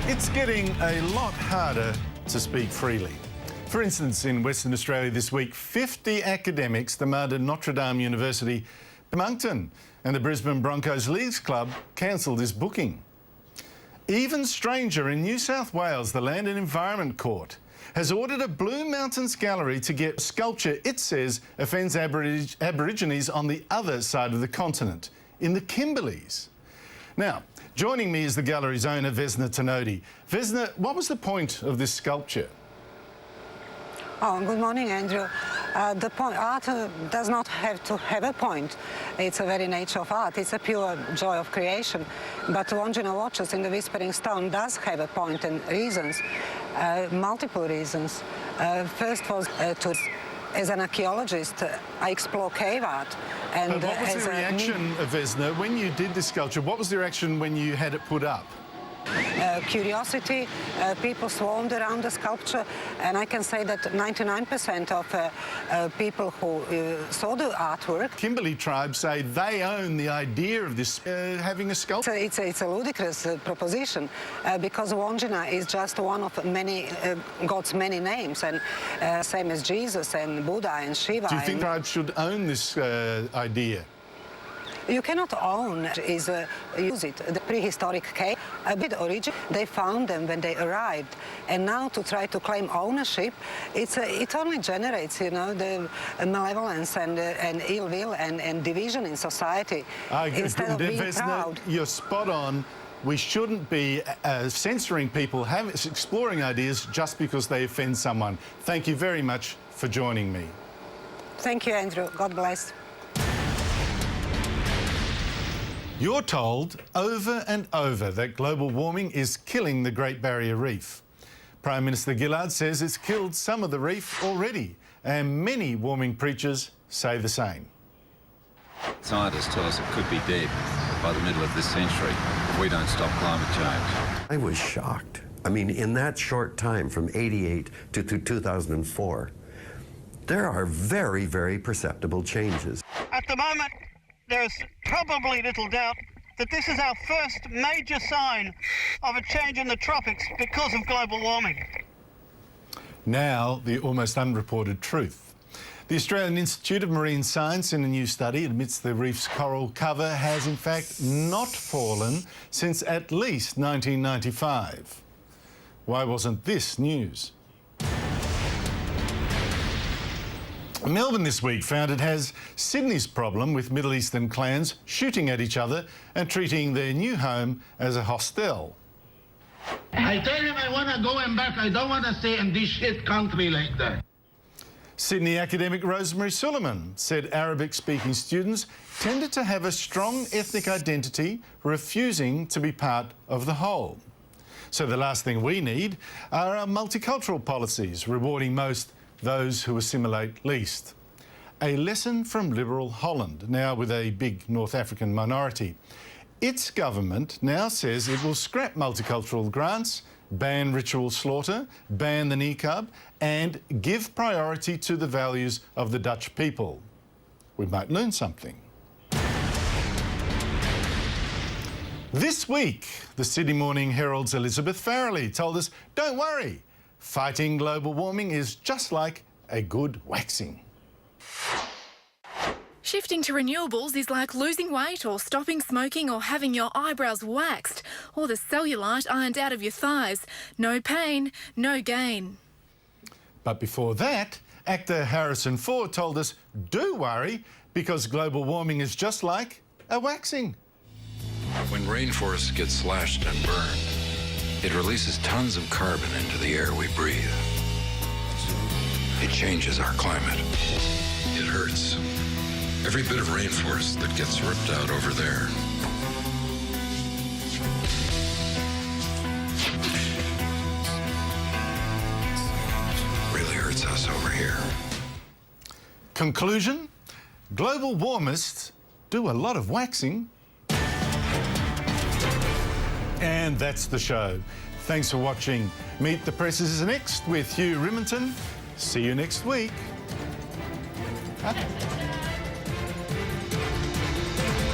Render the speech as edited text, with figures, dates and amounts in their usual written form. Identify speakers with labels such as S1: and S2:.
S1: It's getting a lot harder to speak freely. For instance, in Western Australia this week, 50 academics demanded Notre Dame University Moncton, and the Brisbane Broncos Leagues Club cancelled his booking. Even stranger, in New South Wales, the Land and Environment Court has ordered a Blue Mountains gallery to get sculpture it says offends Aborigines on the other side of the continent, in the Kimberleys. Now, joining me is the gallery's owner, Vesna Tenodi. Vesna, what was the point of this sculpture?
S2: Oh, good morning, Andrew. The point, art does not have to have a point. It's a very nature of art. It's a pure joy of creation. But Wandjina Watches in the Whispering Stone does have a point and reasons, multiple reasons. First was as an archaeologist, I explore cave art. And
S1: what was the reaction of Vesna when you did this sculpture? What was the reaction when you had it put up?
S2: Curiosity, people swarmed around the sculpture, and I can say that 99% of people who saw the artwork...
S1: Kimberley tribes say they own the idea of this having a sculpture.
S2: It's a ludicrous proposition because Wandjina is just one of many, God's many names, and same as Jesus and Buddha and Shiva.
S1: Do you think tribes should own this idea?
S2: You cannot own use it. The prehistoric cave, a bit origin, they found them when they arrived. And now to try to claim ownership, it only generates, you know, the malevolence and ill will and division in society. Instead of being proud.
S1: You're spot on. We shouldn't be censoring people exploring ideas just because they offend someone. Thank you very much for joining me.
S2: Thank you, Andrew. God bless.
S1: You're told over and over that global warming is killing the Great Barrier Reef. Prime Minister Gillard says it's killed some of the reef already, and many warming preachers say the same.
S3: Scientists tell us it could be dead by the middle of this century if we don't stop climate change.
S4: I was shocked. I mean, in that short time, from '88 to 2004, there are very, very perceptible changes.
S5: At the moment, there's probably little doubt that this is our first major sign of a change in the tropics because of global warming.
S1: Now, the almost unreported truth. The Australian Institute of Marine Science, in a new study, admits the reef's coral cover has in fact not fallen since at least 1995. Why wasn't this news? Melbourne this week found it has Sydney's problem with Middle Eastern clans shooting at each other and treating their new home as a hostel.
S6: I tell him I want to go and back. I don't want to stay in this shit country like that.
S1: Sydney academic Rosemary Suleiman said Arabic-speaking students tended to have a strong ethnic identity, refusing to be part of the whole. So the last thing we need are our multicultural policies, rewarding most those who assimilate least. A lesson from liberal Holland, now with a big North African minority. Its government now says it will scrap multicultural grants, ban ritual slaughter, ban the niqab, and give priority to the values of the Dutch people. We might learn something. This week, the Sydney Morning Herald's Elizabeth Farrelly told us, don't worry, fighting global warming is just like a good waxing.
S7: Shifting to renewables is like losing weight or stopping smoking or having your eyebrows waxed or the cellulite ironed out of your thighs. No pain, no gain.
S1: But before that, actor Harrison Ford told us, do worry, because global warming is just like a waxing.
S8: When rainforests get slashed and burned, it releases tons of carbon into the air we breathe. It changes our climate. It hurts. Every bit of rainforest that gets ripped out over there really hurts us over here.
S1: Conclusion? Global warmists do a lot of waxing. And that's the show. Thanks for watching. Meet the Press is next with Hugh Riminton. See you next week.